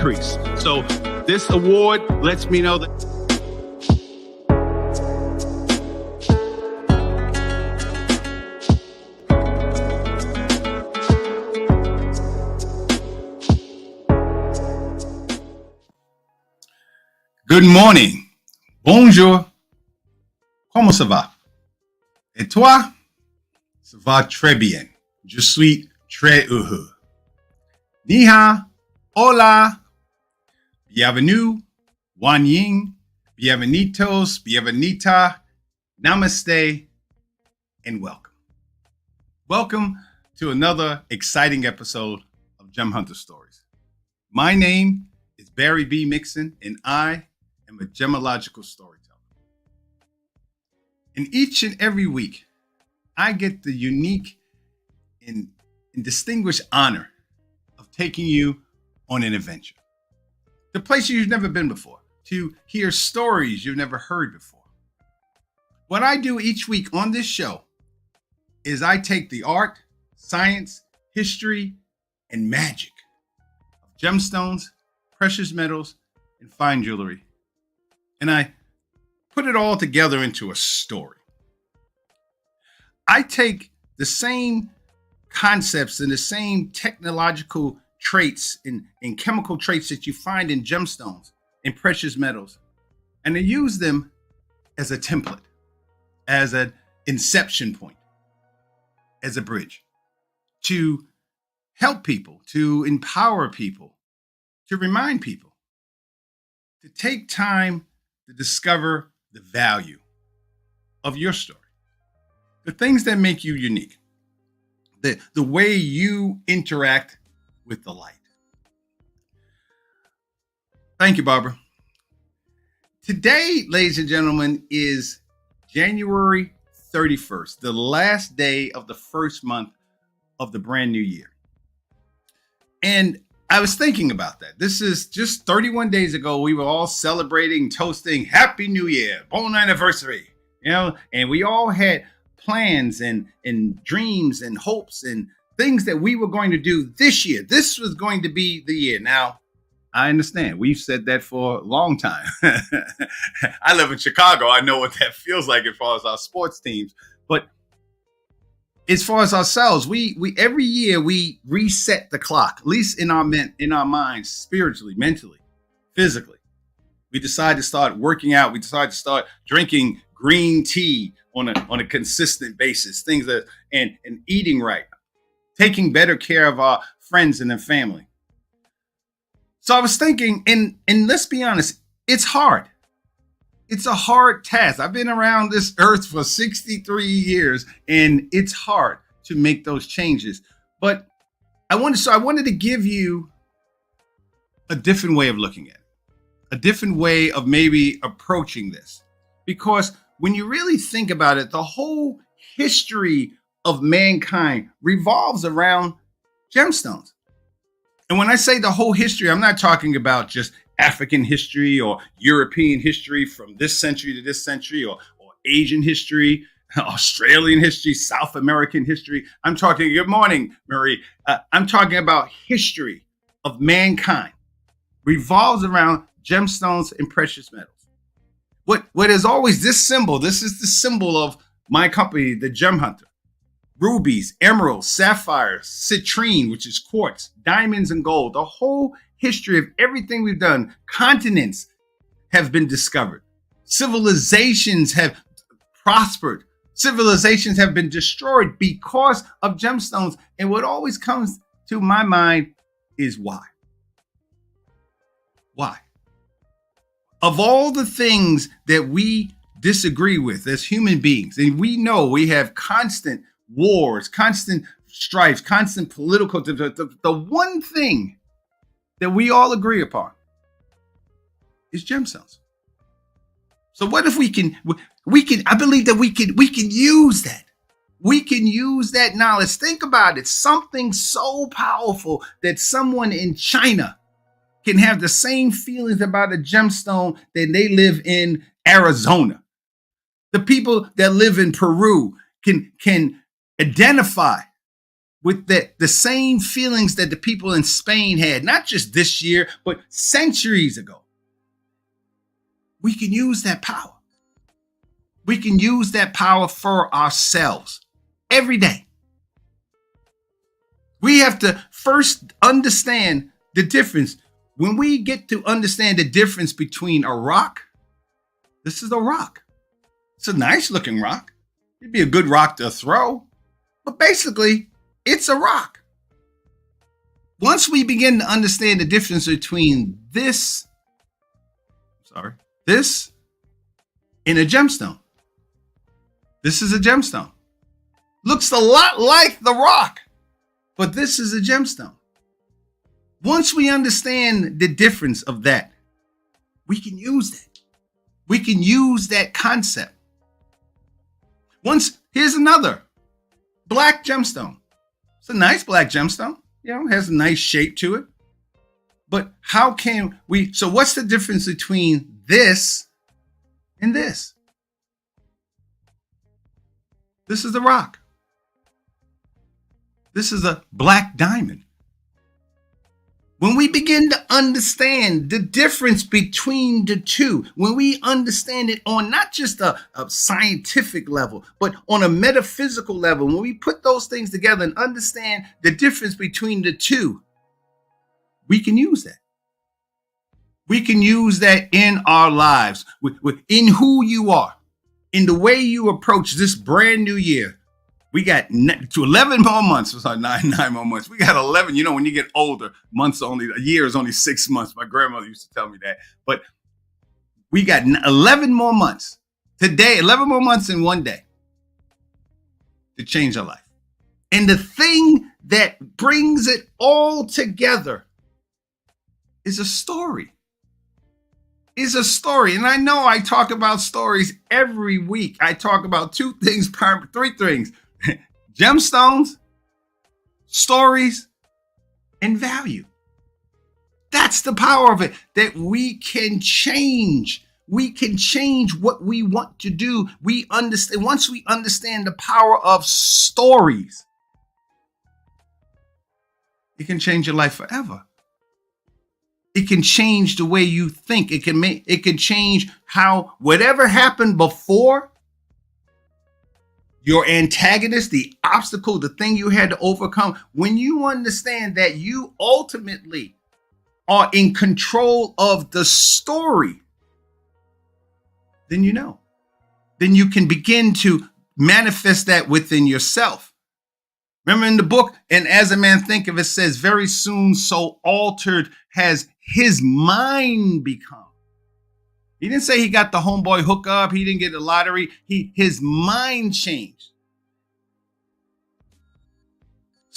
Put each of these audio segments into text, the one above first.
increase. So this award lets me know that good morning, bonjour, comment ça va? Et toi? Ça va très bien. Je suis très heureux. Ni hao, hola, bienvenue, wan ying, bienvenidos, bienvenita, namaste, and welcome. Welcome to another exciting episode of Gem Hunter Stories. My name is Barry B. Mixon, and I am a Gemmological Storyteller. And each and every week, I get the unique and distinguished honor of taking you on an adventure. To places you've never been before, to hear stories you've never heard before. What I do each week on this show is I take the art, science, history, and magic of gemstones, precious metals, and fine jewelry, and I put it all together into a story. I take the same concepts and the same technological traits and chemical traits that you find in gemstones and precious metals, and I use them as a template, as an inception point, as a bridge to help people, to empower people, to remind people, to take time to discover the value of your story, the things that make you unique, the way you interact with the light. Thank you, Barbara. Today, ladies and gentlemen, is January 31st, the last day of the first month of the brand new year. And I was thinking about that. This is just 31 days ago. We were all celebrating, toasting Happy New Year, bon anniversary, and we all had plans and dreams and hopes and things that we were going to do this year. This was going to be the year. Now, I understand. We've said that for a long time. I live in Chicago. I know what that feels like as far as our sports teams. But as far as ourselves, we every year we reset the clock, at least in our minds, spiritually, mentally, physically. We decide to start working out. We decide to start drinking green tea on a consistent basis, things that and eating right, taking better care of our friends and their family. So I was thinking, and let's be honest, it's hard. It's a hard task. I've been around this earth for 63 years, and it's hard to make those changes. But I wanted to give you a different way of looking at it, a different way of maybe approaching this. Because when you really think about it, the whole history of mankind revolves around gemstones. And when I say the whole history, I'm not talking about just African history or European history from this century to this century, or Asian history, Australian history, South American history. I'm talking, good morning, Marie. I'm talking about history of mankind revolves around gemstones and precious metals. What is always this symbol? This is the symbol of my company, the Gem Hunter. Rubies, emeralds, sapphires, citrine, which is quartz, diamonds and gold. The whole history of everything we've done. Continents have been discovered. Civilizations have prospered. Civilizations have been destroyed because of gemstones. And what always comes to my mind is why? Why? Of all the things that we disagree with as human beings, and we know we have constant wars, constant strifes, constant political, the one thing that we all agree upon is gemstones. So what if we can, I believe that we can use that. We can use that knowledge. Think about it. Something so powerful that someone in China can have the same feelings about a gemstone that they live in Arizona. The people that live in Peru can identify with the same feelings that the people in Spain had, not just this year, but centuries ago. We can use that power. We can use that power for ourselves every day. We have to first understand the difference. When we get to understand the difference between a rock, this is a rock. It's a nice looking rock. It'd be a good rock to throw, but basically, it's a rock. Once we begin to understand the difference between this and a gemstone. This is a gemstone. Looks a lot like the rock, but this is a gemstone. Once we understand the difference of that, we can use that. We can use that concept. Here's another black gemstone. It's a nice black gemstone. It has a nice shape to it. But so what's the difference between this and this? This is the rock. This is a black diamond. When we begin to understand the difference between the two, when we understand it on not just a scientific level, but on a metaphysical level, when we put those things together and understand the difference between the two, we can use that. We can use that in our lives, in who you are, in the way you approach this brand new year. We got to 11 more months. Sorry, nine more months. We got 11. When you get older, a year is only 6 months. My grandmother used to tell me that. But we got 11 more months today, 11 more months in one day to change our life. And the thing that brings it all together is a story. And I know I talk about stories every week. I talk about three things. Gemstones, stories, and value. That's the power of it, that we can change. We can change what we want to do. Once we understand the power of stories, it can change your life forever. It can change the way you think. It can change how whatever happened before, your antagonist, the obstacle, the thing you had to overcome, when you understand that you ultimately are in control of the story, then Then you can begin to manifest that within yourself. Remember in the book, and as a man thinketh, it says, very soon so altered has his mind become. He didn't say he got the homeboy hookup. He didn't get the lottery. His mind changed.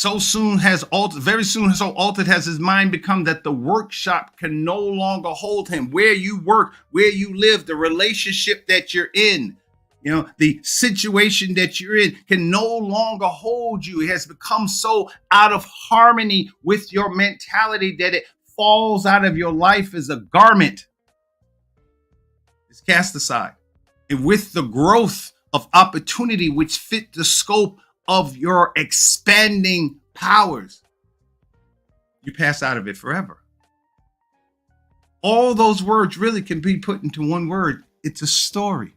Very soon so altered has his mind become that the workshop can no longer hold him. Where you work, where you live, the relationship that you're in, the situation that you're in can no longer hold you. It has become so out of harmony with your mentality that it falls out of your life as a garment. It's cast aside. And with the growth of opportunity which fit the scope of your expanding powers, you pass out of it forever. All those words really can be put into one word. It's a story.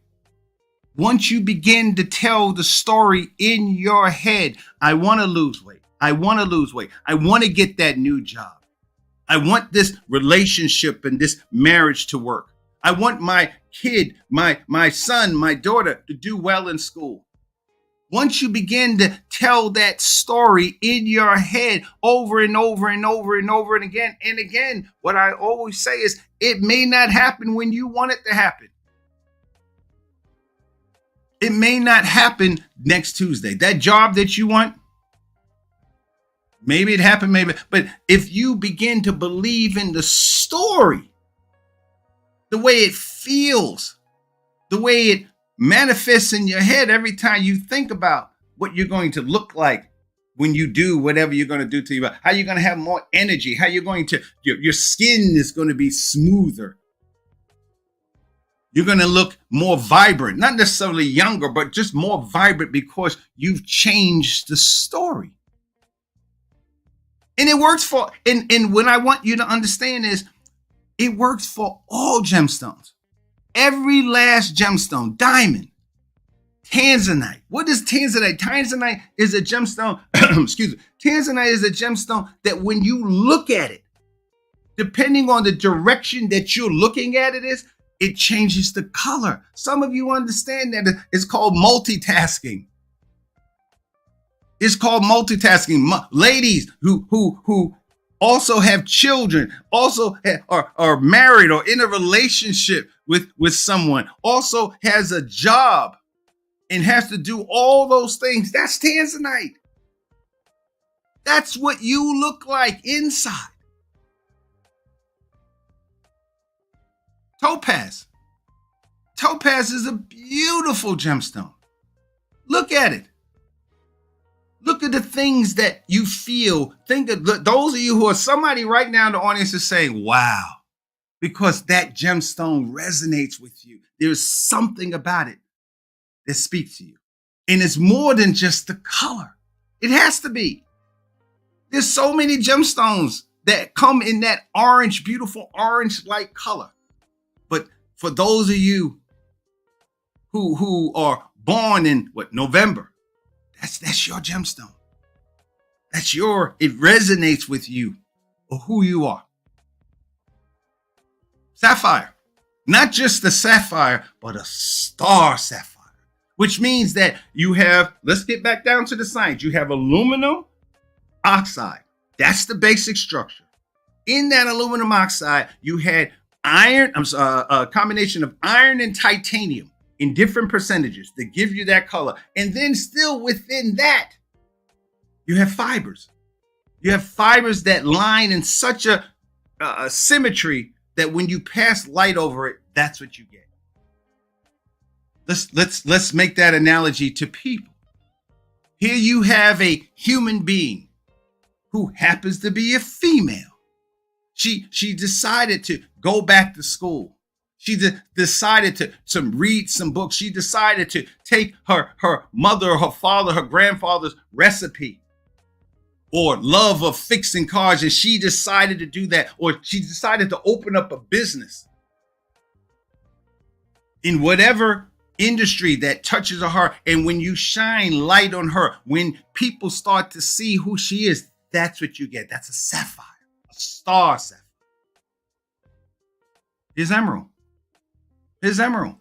Once you begin to tell the story in your head, I want to lose weight. I want to lose weight. I want to get that new job. I want this relationship and this marriage to work. I want my kid, my son, my daughter to do well in school. Once you begin to tell that story in your head over and over and over and over and again, what I always say is it may not happen when you want it to happen. It may not happen next Tuesday. That job that you want, maybe it happened, maybe. But if you begin to believe in the story, the way it feels, the way it manifests in your head every time you think about what you're going to look like when you do whatever you're going to do to you, how you're going to have more energy, how you're going to, your skin is going to be smoother. You're going to look more vibrant, not necessarily younger, but just more vibrant because you've changed the story. And it works for, and what I want you to understand is it works for all gemstones. Every last gemstone, diamond, tanzanite. What is tanzanite? Tanzanite is a gemstone, excuse me. Tanzanite is a gemstone that when you look at it, depending on the direction that you're looking at it changes the color. Some of you understand that it's called multitasking. It's called multitasking. Ladies who also have children, also are married or in a relationship with someone, also has a job and has to do all those things. That's tanzanite. That's what you look like inside. Topaz. Topaz is a beautiful gemstone. Look at it. Look at the things that you feel. Think of those of you who are somebody right now in the audience is saying, wow, because that gemstone resonates with you. There's something about it that speaks to you. And it's more than just the color. It has to be. There's so many gemstones that come in that orange, beautiful orange-like color. But for those of you who are born in November, that's your gemstone. It resonates with you or who you are. Sapphire, not just the sapphire, but a star sapphire, which means that you have, let's get back down to the science. You have aluminum oxide. That's the basic structure. In that aluminum oxide, you had iron, a combination of iron and titanium in different percentages to give you that color. And then still within that, you have fibers. You have fibers that line in such a symmetry that when you pass light over it, that's what you get. Let's make that analogy to people. Here you have a human being who happens to be a female. She decided to go back to school. She decided to read some books. She decided to take her mother, her father, her grandfather's recipe or love of fixing cars, and she decided to do that, or she decided to open up a business in whatever industry that touches her heart. And when you shine light on her, when people start to see who she is, that's what you get. That's a sapphire, a star sapphire. Here's emerald. Here's emerald.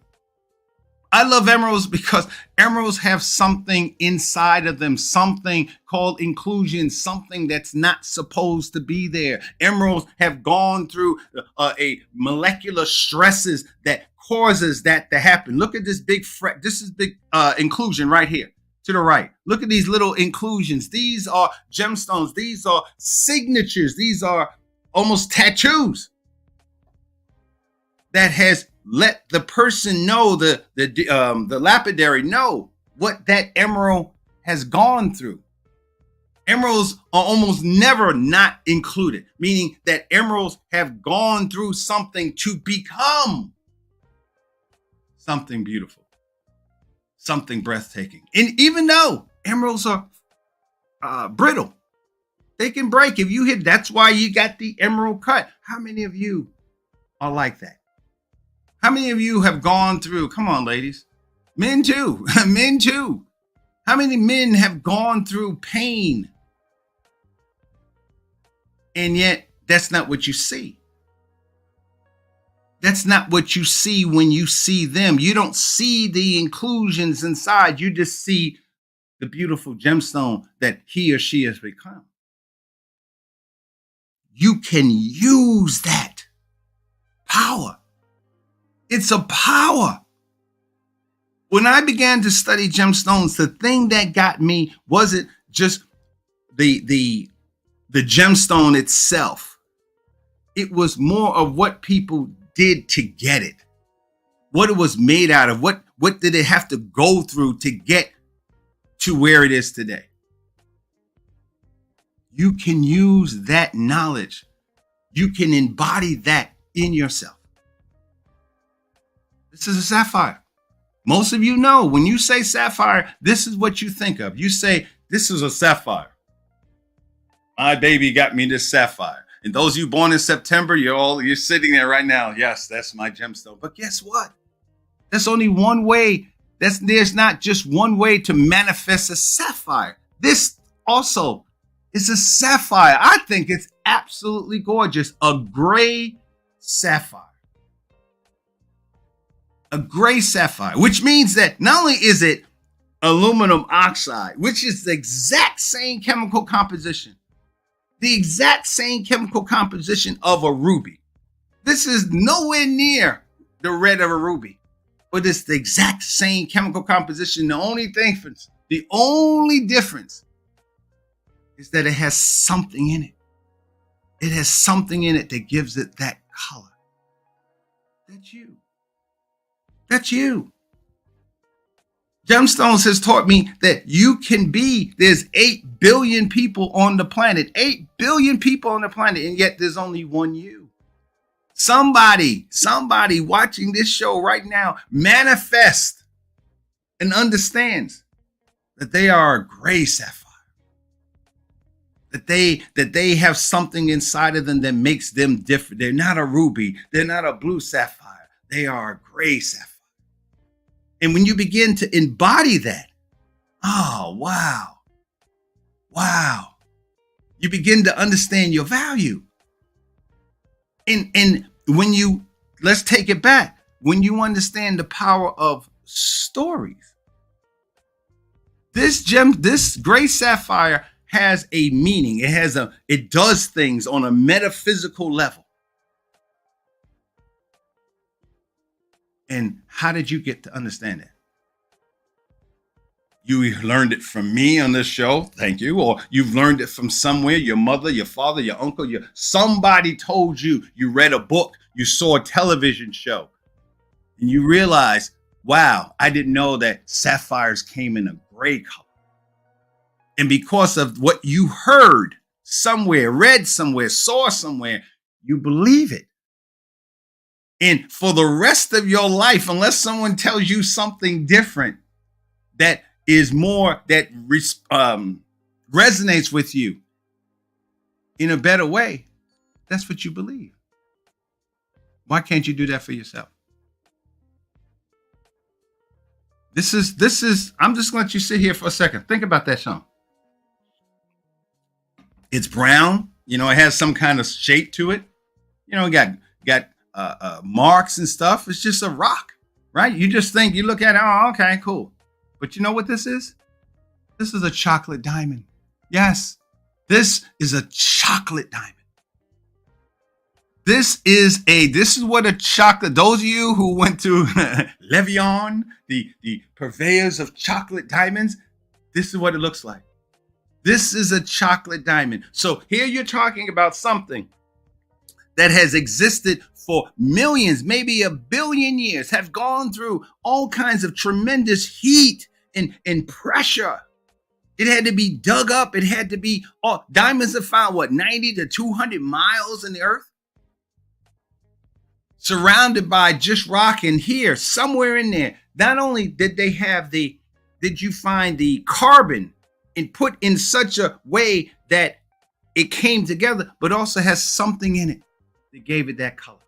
I love emeralds because emeralds have something inside of them, something called inclusion, something that's not supposed to be there. Emeralds have gone through a molecular stresses that causes that to happen. Look at this big this is big inclusion right here to the right. Look at these little inclusions. These are gemstones. These are signatures. These are almost tattoos that has let the person know, the lapidary know what that emerald has gone through. Emeralds are almost never not included, meaning that emeralds have gone through something to become something beautiful, something breathtaking. And even though emeralds are brittle, they can break if you hit. That's why you got the emerald cut. How many of you are like that? How many of you have gone through, come on, ladies, men too, men too. How many men have gone through pain? And yet that's not what you see. That's not what you see when you see them. You don't see the inclusions inside. You just see the beautiful gemstone that he or she has become. You can use that power. It's a power. When I began to study gemstones, the thing that got me wasn't just the gemstone itself. It was more of what people did to get it, what it was made out of, what did it have to go through to get to where it is today. You can use that knowledge. You can embody that in yourself. This is a sapphire. Most of you know when you say sapphire, this is what you think of. You say, this is a sapphire. My baby got me this sapphire. And those of you born in September, you're sitting there right now. Yes, that's my gemstone. But guess what? There's only one way. There's not just one way to manifest a sapphire. This also is a sapphire. I think it's absolutely gorgeous. A gray sapphire. A gray sapphire, which means that not only is it aluminum oxide, which is the exact same chemical composition, of a ruby. This is nowhere near the red of a ruby, but it's the exact same chemical composition. The only difference is that it has something in it. It has something in it that gives it that color. That's you. That's you. Gemstones has taught me that there's 8 billion people on the planet, 8 billion people on the planet, and yet there's only one you. Somebody watching this show right now manifests and understands that they are a gray sapphire, that they have something inside of them that makes them different. They're not a ruby. They're not a blue sapphire. They are a gray sapphire. And when you begin to embody that, oh, wow. You begin to understand your value. And let's take it back. When you understand the power of stories, this gray sapphire has a meaning. It does things on a metaphysical level. And how did you get to understand that? You learned it from me on this show. Thank you. Or you've learned it from somewhere, your mother, your father, your uncle, somebody told you, you read a book, you saw a television show, and you realize, wow, I didn't know that sapphires came in a gray color. And because of what you heard somewhere, read somewhere, saw somewhere, you believe it. And for the rest of your life, unless someone tells you something different that is more, that resonates with you in a better way, that's what you believe. Why can't you do that for yourself? This is, I'm just going to let you sit here for a second. Think about that, Sean. It's brown. It has some kind of shape to it. Got marks and stuff. It's just a rock, right? You just think, you look at it, oh, okay, cool. But you know what this is? This is a chocolate diamond. Yes, this is a chocolate diamond. This is what a chocolate, those of you who went to Levion, the purveyors of chocolate diamonds, this is what it looks like. This is a chocolate diamond. So here you're talking about something that has existed for millions, maybe a billion years, have gone through all kinds of tremendous heat and pressure. It had to be dug up. It had to be, diamonds are found, 90 to 200 miles in the earth? Surrounded by just rock. And here, somewhere in there, not only did you find the carbon and put in such a way that it came together, but also has something in it that gave it that color.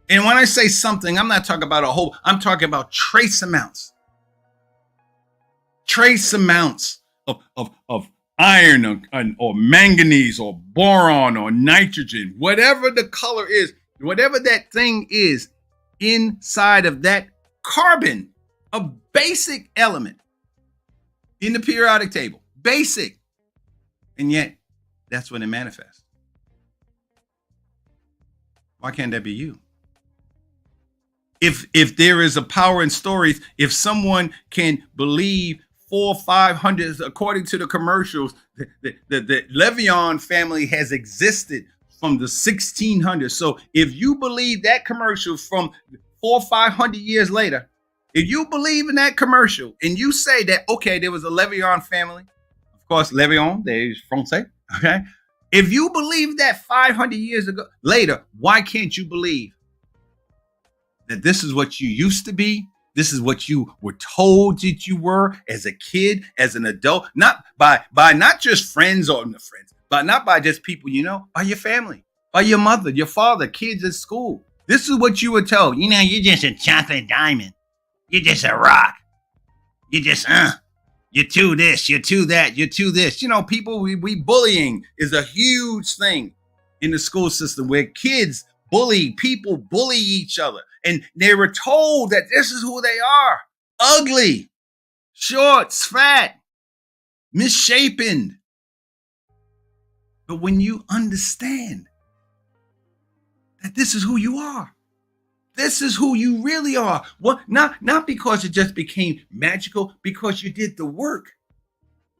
And when I say something, I'm not talking about I'm talking about trace amounts. Trace amounts of iron or manganese or boron or nitrogen, whatever the color is, whatever that thing is inside of that carbon, a basic element in the periodic table, basic. And yet that's when it manifests. Why can't that be you? If there is a power in stories, if someone can believe 400 or 500, according to the commercials, the Levion family has existed from the 1600s. So if you believe that commercial from 400 or 500 years later, if you believe in that commercial and you say that, okay, there was a Levion family, of course, Levion, they're Francais, okay? If you believe that 500 years ago, later, why can't you believe that this is what you used to be? This is what you were told that you were as a kid, as an adult, not by not just friends or friends, but not by just people, by your family, by your mother, your father, kids at school. This is what you would tell. You're just a chocolate diamond. You're just a rock. You're just, you're too this, you're too that, you're too this. People, we bullying is a huge thing in the school system where kids people bully each other. And they were told that this is who they are. Ugly, short, fat, misshapen. But when you understand that this is who you are, this is who you really are. Well, not because it just became magical, because you did the work.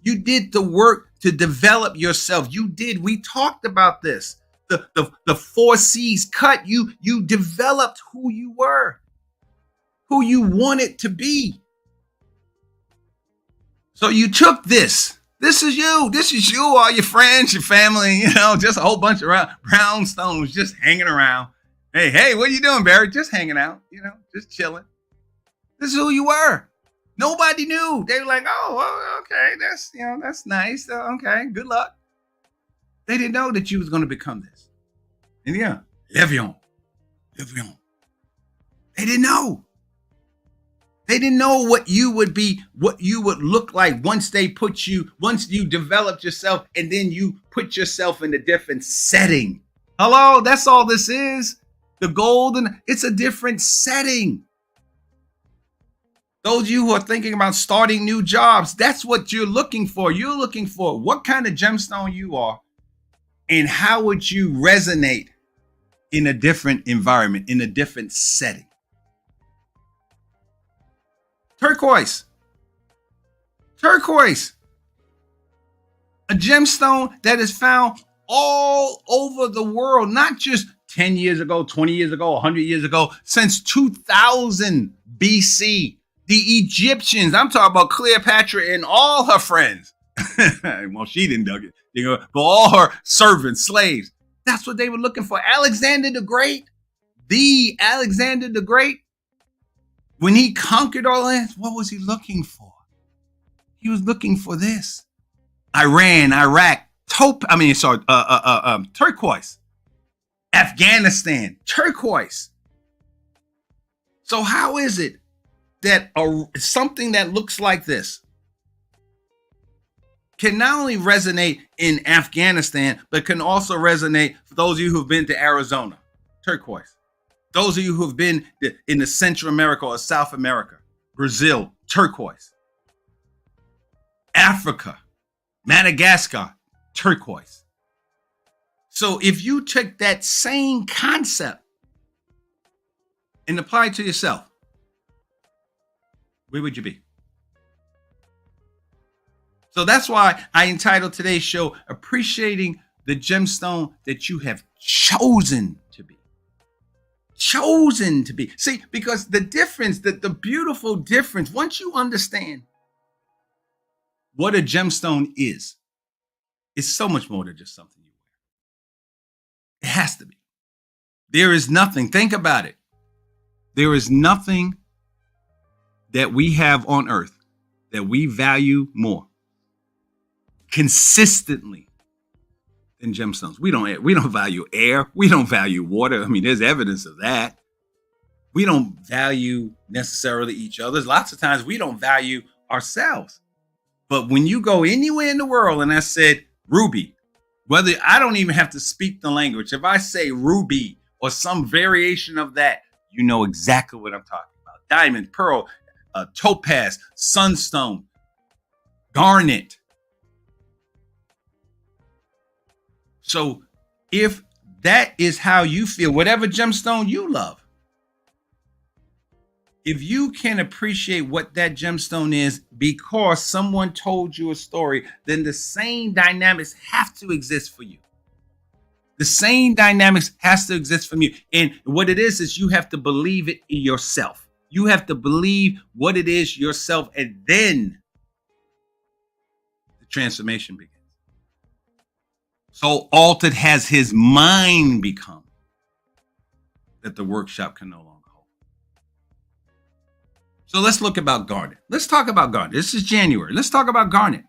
You did the work to develop yourself. We talked about this. The 4 C's cut. You developed who you were, who you wanted to be. So you took this. This is you. This is you, all your friends, your family, just a whole bunch of brownstones just hanging around. Hey, what are you doing, Barry? Just hanging out, just chilling. This is who you were. Nobody knew. They were like, oh, okay, that's nice. Okay, good luck. They didn't know that you was going to become this. And live on. They didn't know. They didn't know what you would be, what you would look like once you developed yourself, and then you put yourself in a different setting. Hello, that's all this is. The golden, it's a different setting. Those of you who are thinking about starting new jobs, that's what you're looking for. You're looking for what kind of gemstone you are and how would you resonate in a different environment, in a different setting. Turquoise. A gemstone that is found all over the world, not just 10 years ago, 20 years ago, 100 years ago, since 2000 BC. The Egyptians, I'm talking about Cleopatra and all her friends. Well, she didn't do it, but all her servants, slaves. That's what they were looking for. Alexander the Great, when he conquered all that, what was he looking for? He was looking for this. Iran, Iraq, turquoise. Afghanistan, turquoise. So how is it that something that looks like this can not only resonate in Afghanistan, but can also resonate for those of you who've been to Arizona, turquoise. Those of you who've been in the Central America or South America, Brazil, turquoise. Africa, Madagascar, turquoise. So if you took that same concept and apply it to yourself, where would you be? So that's why I entitled today's show, Appreciating the Gemstone That You Have Chosen to Be. Chosen to be. See, because the difference, the beautiful difference, once you understand what a gemstone is, it's so much more than just something you wear. It has to be. There is nothing, think about it. There is nothing that we have on earth that we value more consistently than gemstones. We don't value air. We don't value water. I mean, there's evidence of that. We don't value necessarily each other. Lots of times we don't value ourselves. But when you go anywhere in the world and I said ruby, whether I don't even have to speak the language, if I say ruby or some variation of that, you know exactly what I'm talking about. Diamond, pearl, topaz, sunstone, garnet. So if that is how you feel, whatever gemstone you love, if you can appreciate what that gemstone is because someone told you a story, then the same dynamics have to exist for you. The same dynamics has to exist from you. And what it is you have to believe it in yourself. You have to believe what it is yourself, and then the transformation begins. So altered has his mind become that the workshop can no longer hold. So let's look about garnet. Let's talk about garnet. This is January. Let's talk about garnet.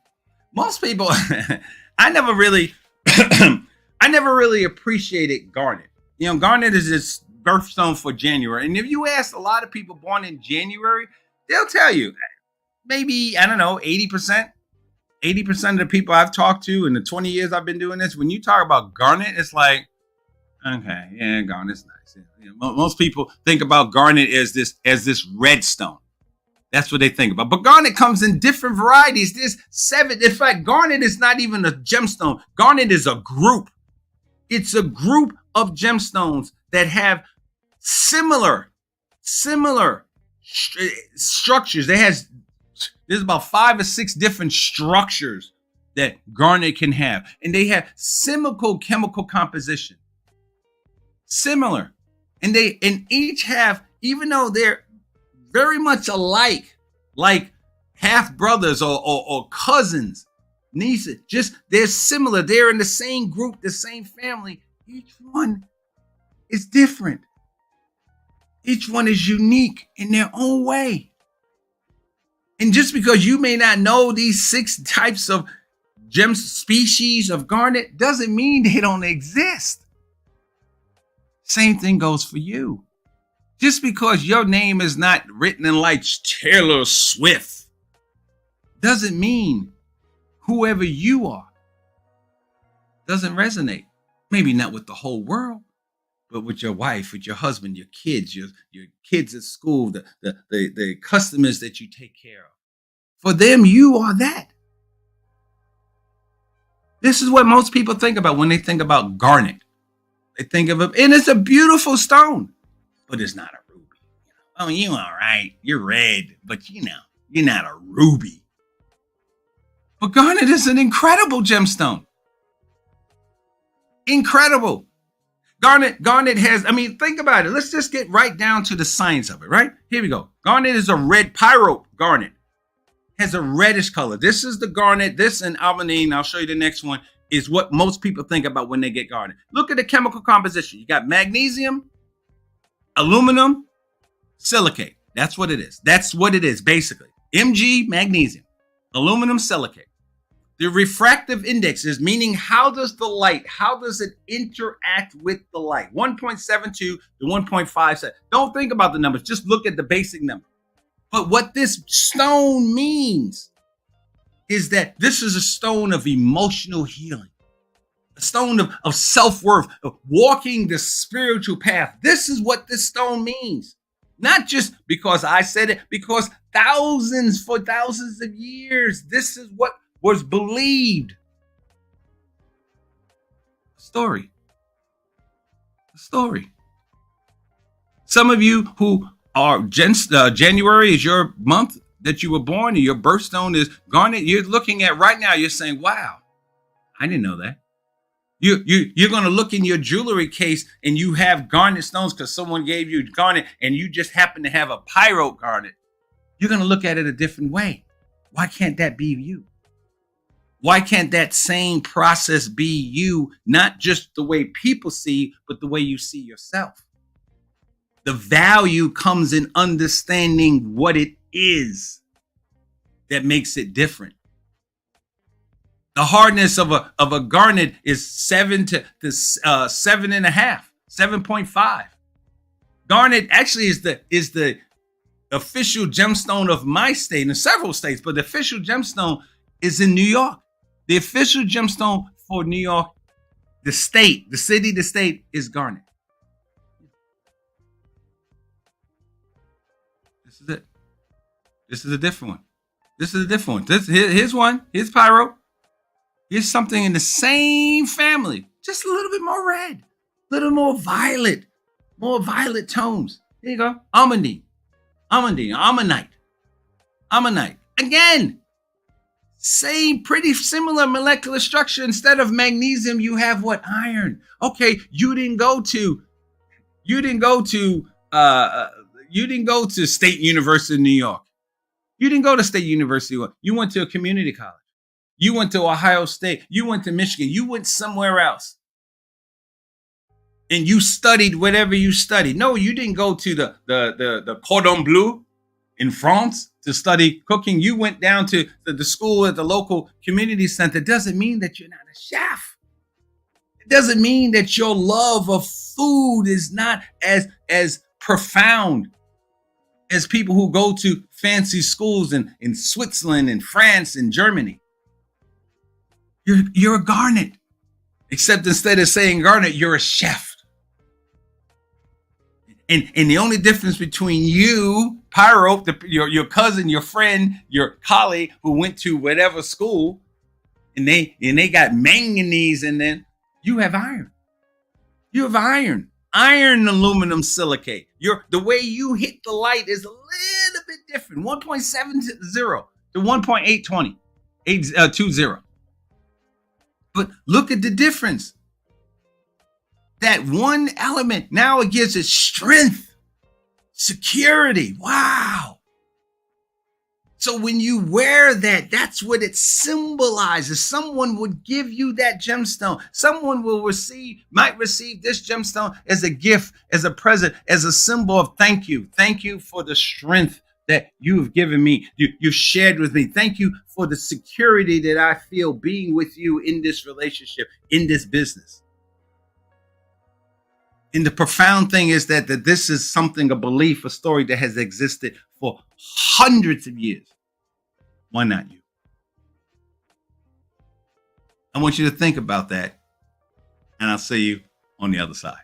Most people, I never really I never really appreciated garnet. Garnet is this birthstone for January. And if you ask a lot of people born in January, they'll tell you maybe, I don't know, 80%. 80% of the people I've talked to in the 20 years I've been doing this, when you talk about garnet, it's like, okay, yeah, garnet's nice. Most people think about garnet as this red stone. That's what they think about. But garnet comes in different varieties. There's 7. In fact, garnet is not even a gemstone. Garnet is a group. It's a group of gemstones that have similar structures. There's about 5 or 6 different structures that garnet can have. And they have similar chemical composition. Similar. And each have, even though they're very much alike, like half brothers or cousins, nieces, just they're similar. They're in the same group, the same family. Each one is different. Each one is unique in their own way. And just because you may not know these 6 types of gem species of garnet doesn't mean they don't exist. Same thing goes for you. Just because your name is not written in like Taylor Swift doesn't mean whoever you are doesn't resonate. Maybe not with the whole world, but with your wife, with your husband, your kids, your kids at school, the customers that you take care of. For them, you are that. This is what most people think about when they think about garnet. They think of it, and it's a beautiful stone, but it's not a ruby. Oh, you all right. You're red, but you're not a ruby. But garnet is an incredible gemstone. Incredible. Garnet has, think about it. Let's just get right down to the science of it, right? Here we go. Garnet is a red pyrope garnet. Has a reddish color. This is the garnet. This and albanine, I'll show you the next one, is what most people think about when they get garnet. Look at the chemical composition. You got magnesium, aluminum, silicate. That's what it is. That's what it is, basically. Mg, magnesium, aluminum, silicate. The refractive index is meaning how does it interact with the light? 1.72 to 1.57. Don't think about the numbers. Just look at the basic number. But what this stone means is that this is a stone of emotional healing, a stone of self-worth, of walking the spiritual path. This is what this stone means. Not just because I said it, because for thousands of years, this is what was believed. A story. Some of you who are January is your month that you were born and your birthstone is garnet, you're looking at right now, you're saying, wow, I didn't know that. You're going to look in your jewelry case and you have garnet stones because someone gave you garnet and you just happen to have a pyrope garnet. You're going to look at it a different way. Why can't that be you? Why can't that same process be you, not just the way people see, but the way you see yourself? The value comes in understanding what it is that makes it different. The hardness of a garnet is 7 to 7.5, 7.5. Garnet actually is the official gemstone of my state and several states, but the official gemstone is in New York. The official gemstone for New York, the state, the city, the state is garnet. This is it. This is a different one. Here's one. Here's pyro. Here's something in the same family, just a little bit more red, a little more violet tones. Here you go. Almandine, ammonite. Again, same pretty similar molecular structure. Instead of magnesium, you have what? Iron. Okay, you didn't go to State University of New York. You didn't go to State University. You went to a community college. You went to Ohio State. You went to Michigan. You went somewhere else. And you studied whatever you studied. No, you didn't go to the Cordon Bleu in France to study cooking. You went down to the school at the local community center. Doesn't mean that you're not a chef. It doesn't mean that your love of food is not as profound as people who go to fancy schools in Switzerland and France and Germany. You're a garnet. Except instead of saying garnet, you're a chef. And the only difference between you, Pyro, your cousin, your friend, your colleague who went to whatever school, and they got manganese in them, you have iron. You have iron. Iron aluminum silicate. The way you hit the light is a little bit different. 1.70 to 1.820. But look at the difference. That one element, now it gives it strength, security. Wow. So when you wear that, that's what it symbolizes. Someone would give you that gemstone. Someone might receive this gemstone as a gift, as a present, as a symbol of thank you. Thank you for the strength that you've given me, you've shared with me. Thank you for the security that I feel being with you in this relationship, in this business. And the profound thing is that this is something, a belief, a story that has existed for hundreds of years. Why not you? I want you to think about that, and I'll see you on the other side.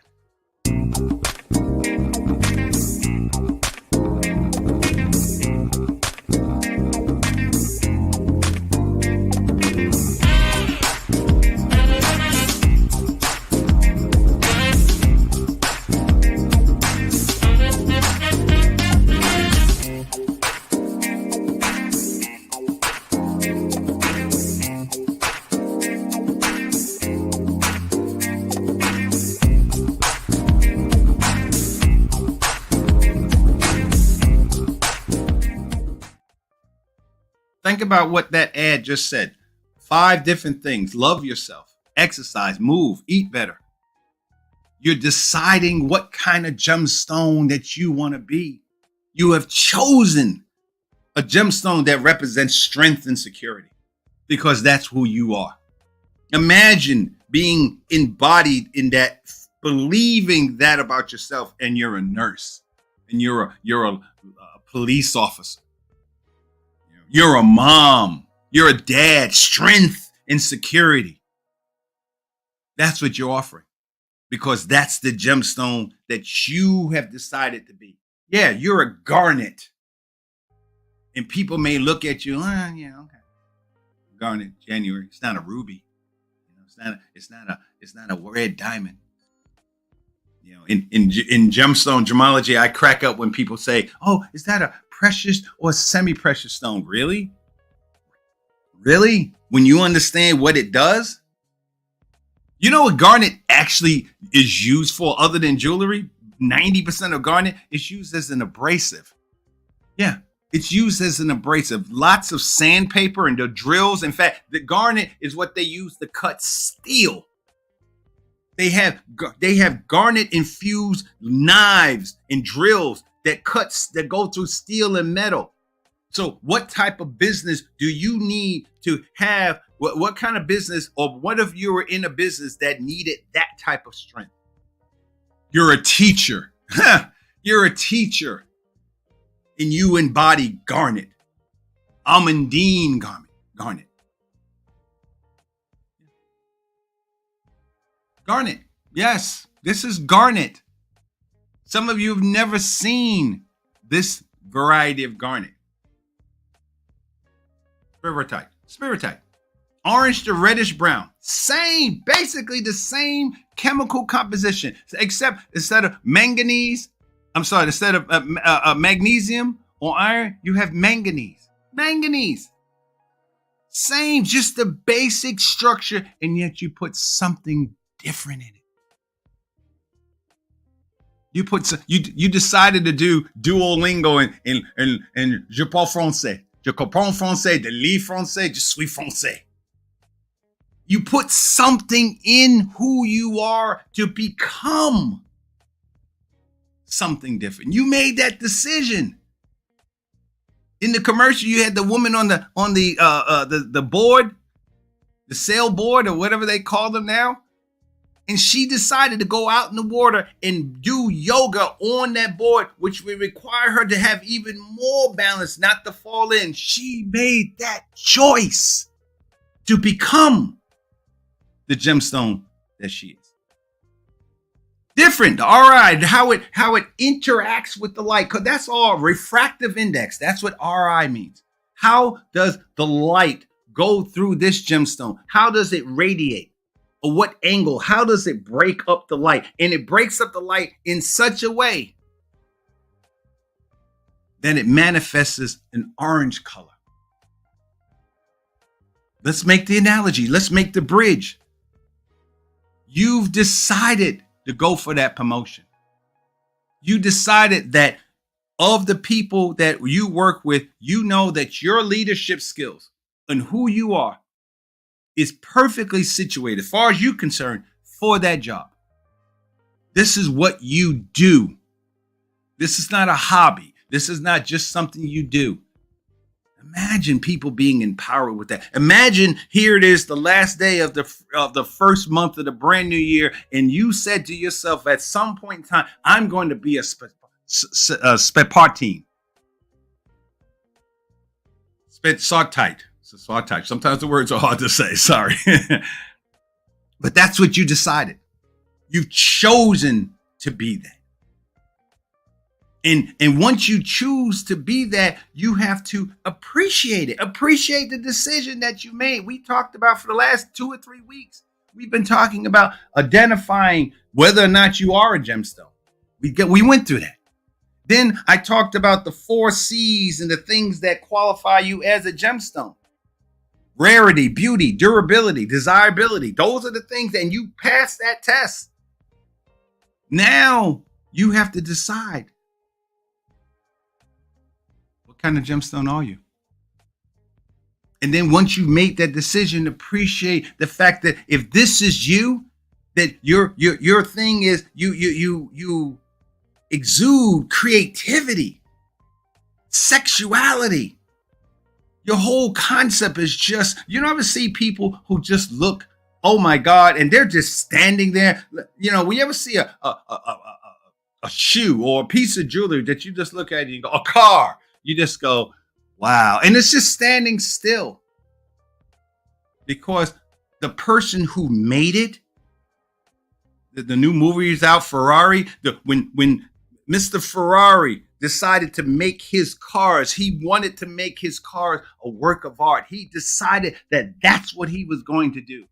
Think about what that ad just said. 5 different things. Love yourself, exercise, move, eat better. You're deciding what kind of gemstone that you want to be. You have chosen a gemstone that represents strength and security because that's who you are. Imagine being embodied in that, believing that about yourself, and you're a nurse, and you're a police officer. You're a mom. You're a dad. Strength and security. That's what you're offering because that's the gemstone that you have decided to be. Yeah, you're a garnet. And people may look at you, yeah, okay. Garnet, January. It's not a ruby. It's not a red diamond. In gemstone gemology, I crack up when people say, "Oh, is that a precious or semi-precious stone?" Really? Really? When you understand what it does? You know what garnet actually is used for other than jewelry? 90% of garnet is used as an abrasive. Yeah, it's used as an abrasive. Lots of sandpaper and the drills. In fact, the garnet is what they use to cut steel. They have garnet infused knives and drills that go through steel and metal. So what type of business do you need to have? What kind of business, or what if you were in a business that needed that type of strength? You're a teacher. You're a teacher. And you embody garnet. Almandine garnet. Garnet. Yes, this is garnet. Some of you have never seen this variety of garnet. Spiritite. Orange to reddish brown. Basically the same chemical composition, except instead of magnesium or iron, you have manganese. Same, just the basic structure, and yet you put something different in it. You decided to do Duolingo and je parle français. Je comprends français, de lire français, je suis français. You put something in who you are to become something different. You made that decision. In the commercial, you had the woman on the board, the sailboard, or whatever they call them now. And she decided to go out in the water and do yoga on that board, which would require her to have even more balance, not to fall in. She made that choice to become the gemstone that she is. Different, all right, how it interacts with the light, because that's all refractive index. That's what RI means. How does the light go through this gemstone? How does it radiate? Or what angle? How does it break up the light? And it breaks up the light in such a way that it manifests as an orange color. Let's make the analogy. Let's make the bridge. You've decided to go for that promotion. You decided that of the people that you work with, you know that your leadership skills and who you are is perfectly situated, as far as you're concerned, for that job. This is what you do. This is not a hobby. This is not just something you do. Imagine people being empowered with that. Imagine here it is, the last day of the first month of the brand new year, and you said to yourself at some point in time, I'm going to be a Spepartine. Spetsartite. Sometimes the words are hard to say, sorry. But that's what you decided. You've chosen to be that. And once you choose to be that, you have to appreciate it. Appreciate the decision that you made. We talked about for the last 2 or 3 weeks. We've been talking about identifying whether or not you are a gemstone. We went through that. Then I talked about the 4 C's and the things that qualify you as a gemstone. Rarity, beauty, durability, desirability. Those are the things, and you pass that test. Now you have to decide, what kind of gemstone are you? And then once you make that decision, appreciate the fact that if this is you, that your thing is you exude creativity, sexuality. Your whole concept is just, you ever see people who just look, oh my God, and they're just standing there. When you ever see a shoe or a piece of jewelry that you just look at and you go, a car, you just go, wow. And it's just standing still. Because the person who made it, the new movie is out, Ferrari, when Mr. Ferrari decided to make his cars, he wanted to make his cars a work of art. He decided that that's what he was going to do.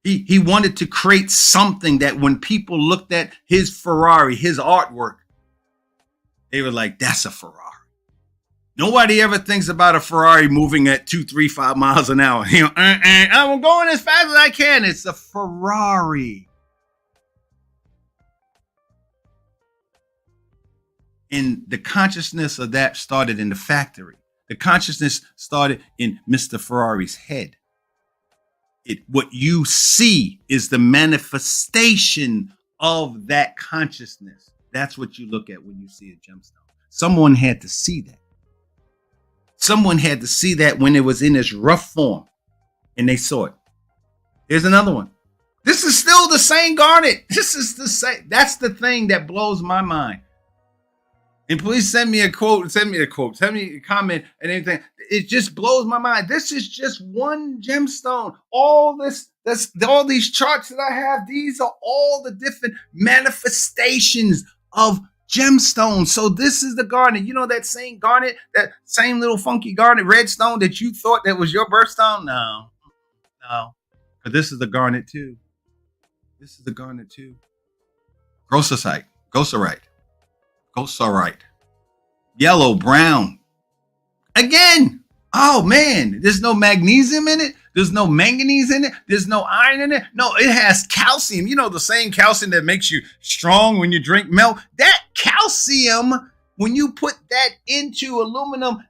He wanted to create something that when people looked at his Ferrari, his artwork, they were like, that's a Ferrari. Nobody ever thinks about a Ferrari moving at 2, 3, 5 miles an hour. I'm going as fast as I can. It's a Ferrari. And the consciousness of that started in the factory. The consciousness started in Mr. Ferrari's head. What you see is the manifestation of that consciousness. That's what you look at when you see a gemstone. Someone had to see that. Someone had to see that when it was in its rough form, and they saw it. Here's another one. This is still the same garnet. This is the same. That's the thing that blows my mind. And please send me a quote, send me a comment and anything. It just blows my mind. This is just one gemstone. All these charts that I have, these are all the different manifestations of gemstones. So this is the garnet. That same garnet, that same little funky garnet, red stone that you thought that was your birthstone? No. But this is the garnet too. Grossite. Yellow, brown. Again. Oh man, there's no magnesium in it. There's no manganese in it. There's no iron in it. No, it has calcium. The same calcium that makes you strong when you drink milk. That calcium, when you put that into aluminum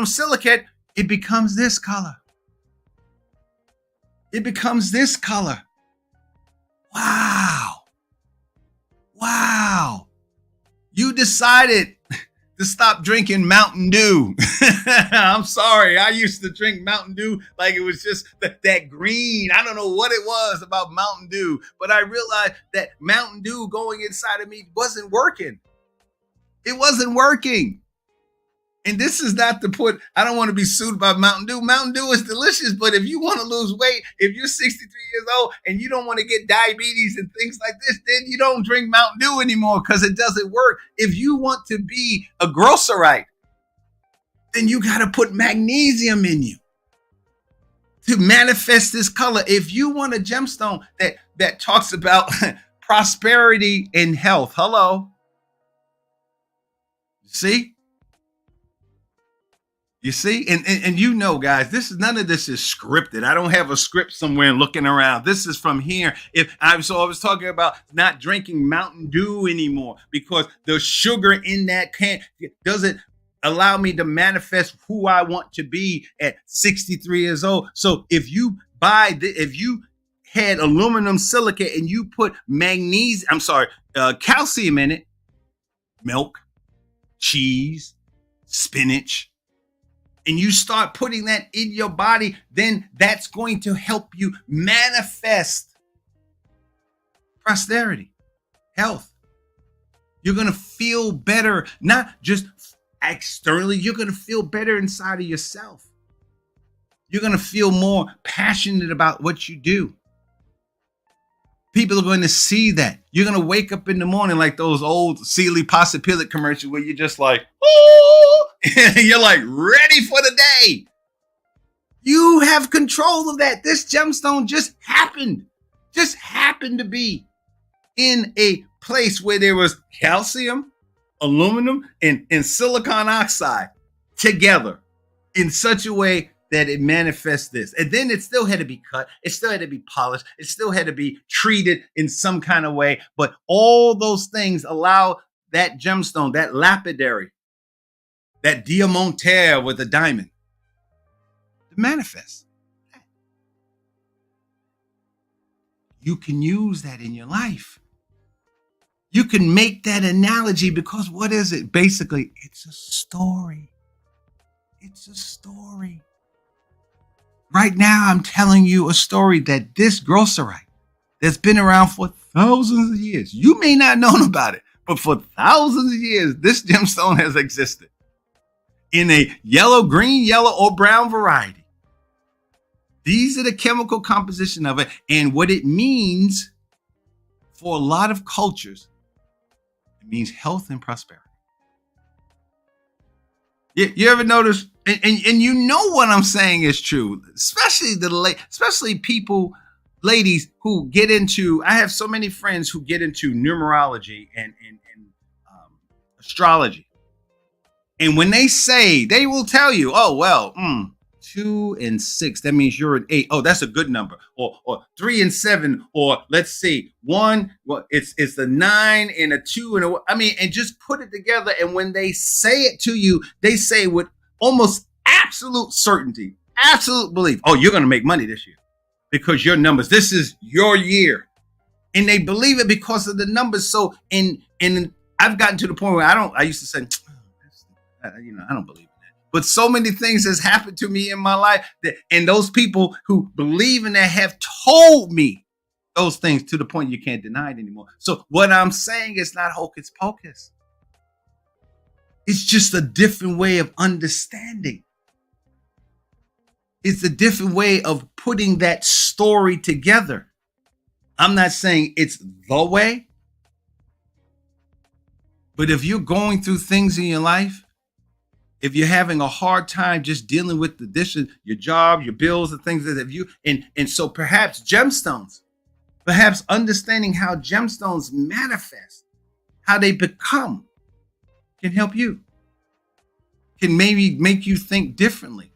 silicate, it becomes this color. Wow. You decided to stop drinking Mountain Dew. I'm sorry. I used to drink Mountain Dew like it was just that green. I don't know what it was about Mountain Dew, but I realized that Mountain Dew going inside of me wasn't working. It wasn't working. And this is not to put, I don't want to be sued by Mountain Dew. Mountain Dew is delicious, but if you want to lose weight, if you're 63 years old and you don't want to get diabetes and things like this, then you don't drink Mountain Dew anymore because it doesn't work. If you want to be a grocerite, then you got to put magnesium in you to manifest this color. If you want a gemstone that talks about prosperity and health, hello. See? You see, and you know, guys, none of this is scripted. I don't have a script somewhere and looking around. This is from here. I was talking about not drinking Mountain Dew anymore because the sugar in that can doesn't allow me to manifest who I want to be at 63 years old. So if you had aluminum silicate and you put calcium in it, milk, cheese, spinach, and you start putting that in your body, then that's going to help you manifest prosperity, health. You're going to feel better, not just externally, you're going to feel better inside of yourself. You're going to feel more passionate about what you do. People are going to see that. You're going to wake up in the morning like those old Sealy Possibility commercials where you're just like, oh, you're like ready for the day. You have control of that. This gemstone just happened to be in a place where there was calcium, aluminum, and silicon oxide together in such a way that it manifests this. And then it still had to be cut. It still had to be polished. It still had to be treated in some kind of way. But all those things allow that gemstone, that lapidary, that diamantaire with a diamond to manifest. You can use that in your life. You can make that analogy because what is it? Basically, it's a story. It's a story. Right now, I'm telling you a story that this grocerite that's been around for thousands of years, you may not know about it, but for thousands of years, this gemstone has existed in a yellow, green, yellow, or brown variety. These are the chemical composition of it and what it means for a lot of cultures. It means health and prosperity. You ever notice, and you know what I'm saying is true, especially people, ladies who get into, I have so many friends who get into numerology and astrology. And when they say, they will tell you, oh, well, 2 and 6, that means you're an 8. Oh, that's a good number. Or 3 and 7, or let's see, 1, well, it's a 9 and a 2 and a, and just put it together. And when they say it to you, they say with almost absolute certainty, absolute belief, oh, you're going to make money this year because your numbers, this is your year. And they believe it because of the numbers. So, and I've gotten to the point where I used to say, I don't believe it. But so many things has happened to me in my life and those people who believe in that have told me those things to the point you can't deny it anymore. So what I'm saying is not hocus pocus. It's just a different way of understanding. It's a different way of putting that story together. I'm not saying it's the way, but if you're going through things in your life, if you're having a hard time just dealing with the dishes, your job, your bills, and things that and so perhaps gemstones, perhaps understanding how gemstones manifest, how they become, can help you, can maybe make you think differently.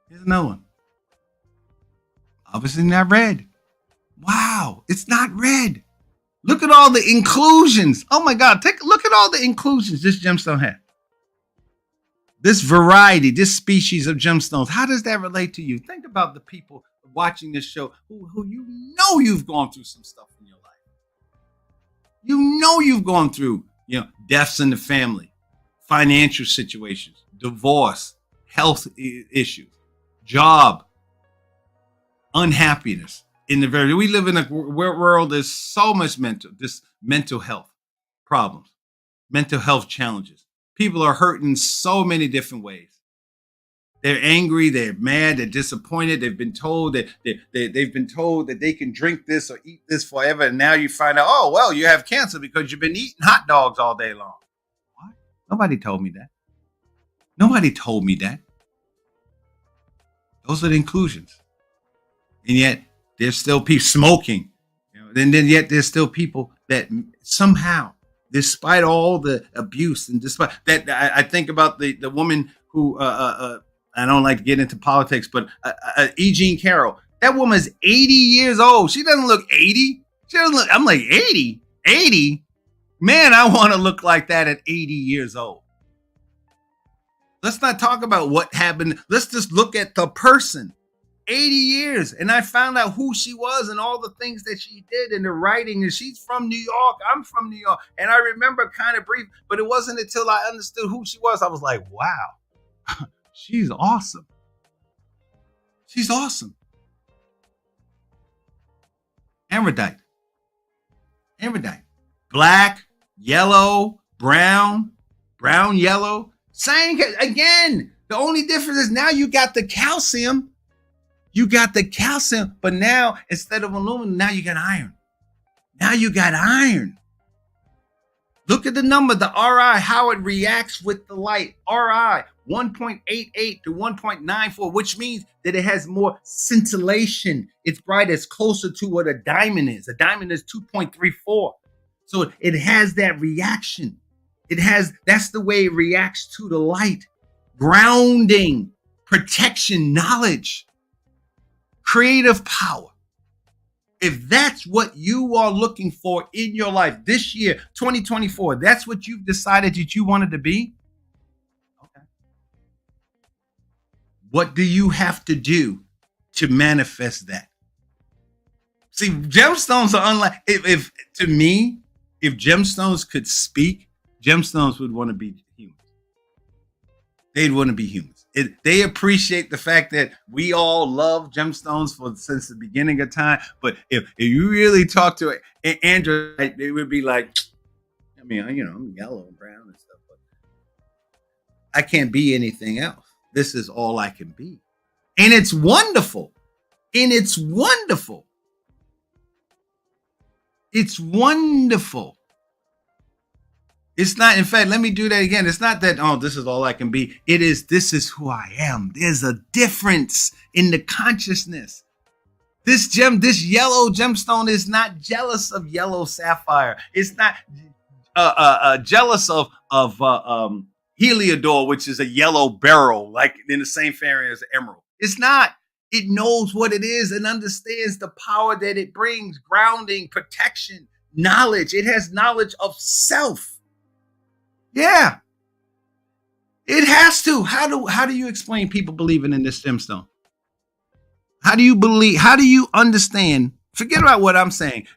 Here's another one. Obviously not red. Wow, it's not red. Look at all the inclusions. Oh my God, take a look at all the inclusions this gemstone had. This variety, this species of gemstones, how does that relate to you? Think about the people watching this show who you know you've gone through some stuff in your life. You know you've gone through, deaths in the family, financial situations, divorce, health issues, job, unhappiness. We live in a world. There's so much mental health problems, mental health challenges. People are hurt in so many different ways. They're angry, they're mad, they're disappointed. They've been told that they've been told that they can drink this or eat this forever, and now you find out, oh well, you have cancer because you've been eating hot dogs all day long. What? Nobody told me that. Nobody told me that. Those are the inclusions, and yet there's still people smoking, and then yet there's still people that somehow, despite all the abuse and despite that, I think about the woman who I don't like to get into politics, but E. Jean Carroll. That woman's 80 years old. She doesn't look 80. She doesn't look. I'm like 80, 80. Man, I want to look like that at 80 years old. Let's not talk about what happened. Let's just look at the person. 80 years. And I found out who she was and all the things that she did in the writing. And she's from New York. I'm from New York. And I remember kind of brief, but it wasn't until I understood who she was. I was like, wow, she's awesome. She's awesome. Erudite. Black, yellow, brown, yellow. Same again. The only difference is now you got the calcium. But now instead of aluminum, now you got iron. Look at the number, the RI, how it reacts with the light. RI 1.88 to 1.94, which means that it has more scintillation. It's bright. It's closer to what a diamond is. A diamond is 2.34. So it has that reaction. That's the way it reacts to the light. Grounding, protection, knowledge, creative power. If that's what you are looking for in your life this year, 2024, that's what you've decided that you wanted to be. Okay. What do you have to do to manifest that? See, gemstones are unlike, if gemstones could speak, gemstones would want to be humans. They'd want to be humans. They appreciate the fact that we all love gemstones since the beginning of time. But if you really talk to Andrew, they would be like, I'm yellow and brown and stuff, but I can't be anything else. This is all I can be. And it's wonderful. It's wonderful. It's not, in fact, let me do that again. It's not that, oh, this is all I can be. This is who I am. There's a difference in the consciousness. This yellow gemstone is not jealous of yellow sapphire. It's not jealous of heliodor, which is a yellow beryl, like in the same family as emerald. It's not. It knows what it is and understands the power that it brings, grounding, protection, knowledge. It has knowledge of self. Yeah, it has to. How do you explain people believing in this gemstone? How do you understand? Forget about what I'm saying.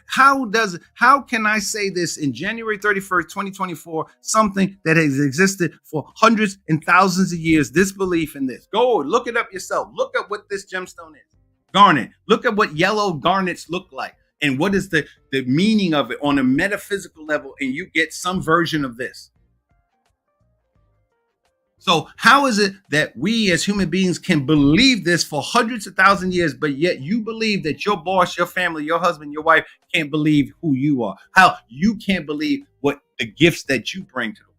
How can I say this in January 31st, 2024, something that has existed for hundreds and thousands of years, this belief in this? Go look it up yourself. Look at what this gemstone is. Garnet. Look at what yellow garnets look like. And what is the meaning of it on a metaphysical level, and you get some version of this. So how is it that we as human beings can believe this for hundreds of thousands of years, but yet you believe that your boss, your family, your husband, your wife can't believe who you are? How you can't believe what the gifts that you bring to the world?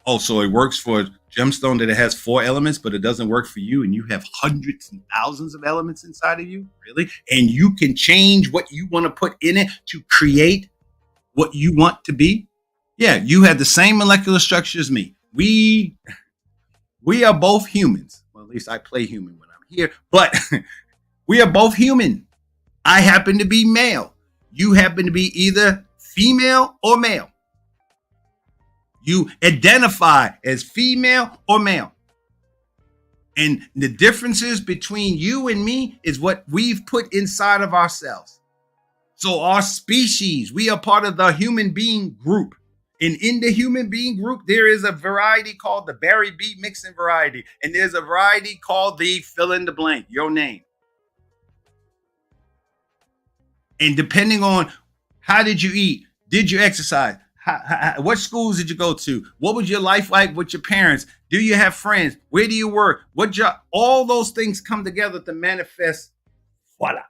Oh, so it works for a gemstone that it has 4 elements, but it doesn't work for you, and you have hundreds and thousands of elements inside of you? Really? And you can change what you want to put in it to create what you want to be? Yeah, you have the same molecular structure as me. We are both humans. Well, at least I play human when I'm here, but we are both human. I happen to be male. You happen to be either female or male. You identify as female or male. And the differences between you and me is what we've put inside of ourselves. So our species, we are part of the human being group. And in the human being group, there is a variety called the Barry B Mixon variety. And there's a variety called the fill in the blank, your name. And depending on how did you eat, did you exercise, what schools did you go to, what was your life like with your parents, do you have friends, where do you work, what job, all those things come together to manifest, voila.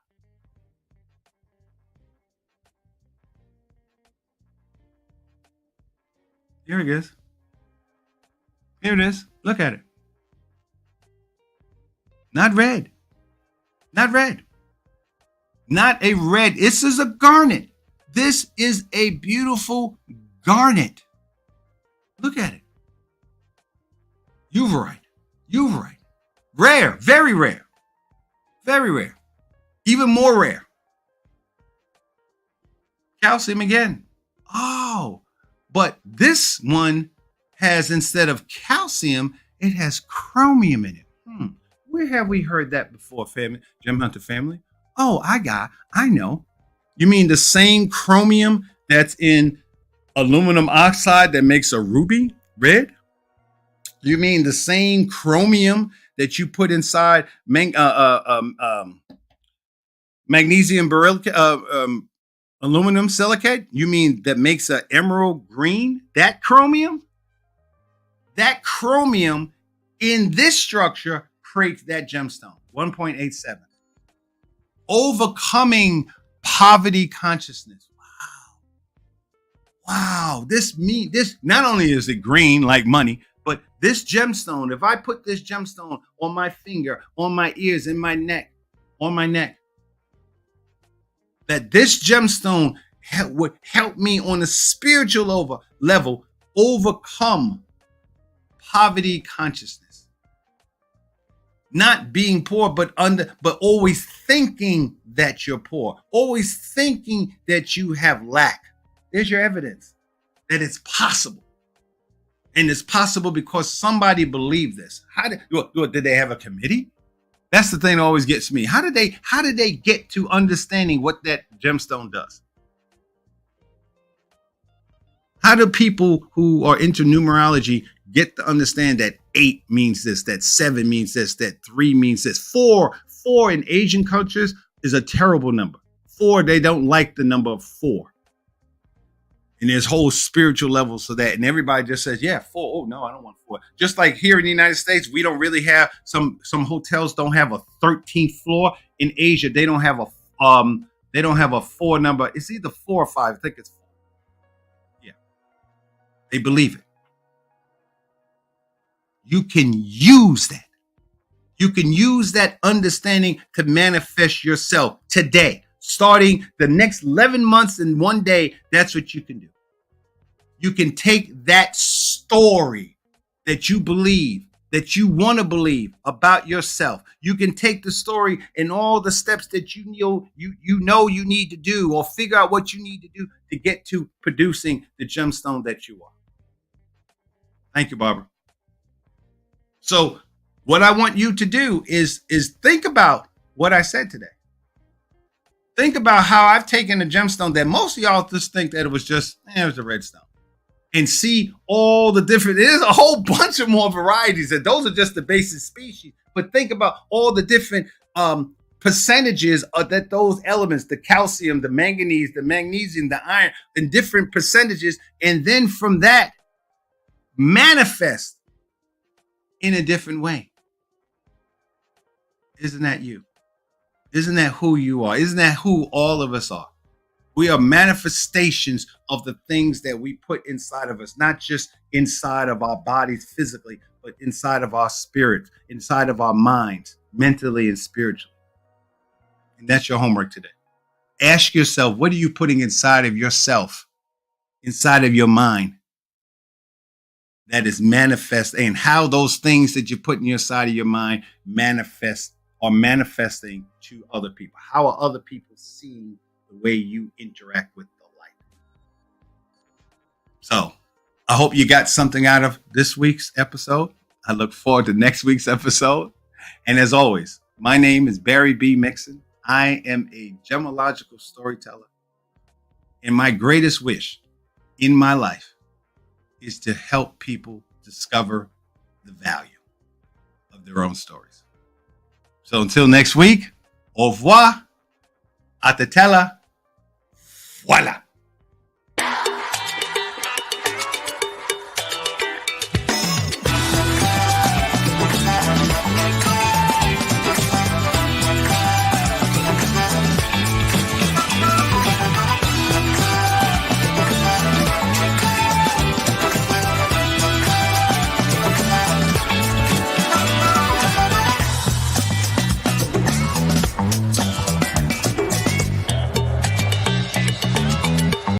Here it is. Here it is. Look at it. Not red. Not red. Not a red. This is a garnet. This is a beautiful garnet. Look at it. Uverite. Uverite. Rare. Very rare. Very rare. Even more rare. Calcium again. Oh, but this one has, instead of calcium, it has chromium in it. Where have we heard that before, family? Gem Hunter family? Oh, I know. You mean the same chromium that's in aluminum oxide that makes a ruby red? You mean the same chromium that you put inside magnesium beryllium, aluminum silicate? You mean that makes an emerald green? That chromium? That chromium in this structure creates that gemstone, 1.87. Overcoming poverty consciousness. Wow. This not only is it green like money, but this gemstone, if I put this gemstone on my finger, on my ears, in my neck, on my neck, that this gemstone would help me on a spiritual level overcome poverty consciousness. Not being poor, but always thinking that you're poor, always thinking that you have lack. There's your evidence that it's possible. And it's possible because somebody believed this. Did they have a committee? That's the thing that always gets me. How did they get to understanding what that gemstone does? How do people who are into numerology get to understand that 8 means this, that 7 means this, that 3 means this? 4 in Asian cultures is a terrible number. 4, they don't like the number 4. And there's whole spiritual levels to that. And everybody just says, yeah, 4. Oh, no, I don't want 4. Just like here in the United States, we don't really have, some hotels don't have a 13th floor. In Asia, they don't have a 4 number. It's either 4 or 5. I think it's 4. Yeah. They believe it. You can use that. You can use that understanding to manifest yourself today. Starting the next 11 months and 1 day, that's what you can do. You can take that story that you believe, that you want to believe about yourself. You can take the story and all the steps that you know you need to do, or figure out what you need to do to get to producing the gemstone that you are. Thank you, Barbara. So what I want you to do is think about what I said today. Think about how I've taken a gemstone that most of y'all just think that it was just, it was a red stone. And see all the different, there's a whole bunch of more varieties, and those are just the basic species. But think about all the different percentages that those elements, the calcium, the manganese, the magnesium, the iron, in different percentages. And then from that, manifest in a different way. Isn't that you? Isn't that who you are? Isn't that who all of us are? We are manifestations of the things that we put inside of us, not just inside of our bodies physically, but inside of our spirit, inside of our minds, mentally and spiritually. And that's your homework today. Ask yourself, what are you putting inside of yourself, inside of your mind, that is manifest, and how those things that you put in your side of your mind manifesting to other people. How are other people seeing the way you interact with the light? So I hope you got something out of this week's episode. I look forward to next week's episode. And as always, my name is Barry B. Mixon. I am a Gemmological Storyteller. And my greatest wish in my life is to help people discover the value of their own stories. So until next week, au revoir, à te tella, voila.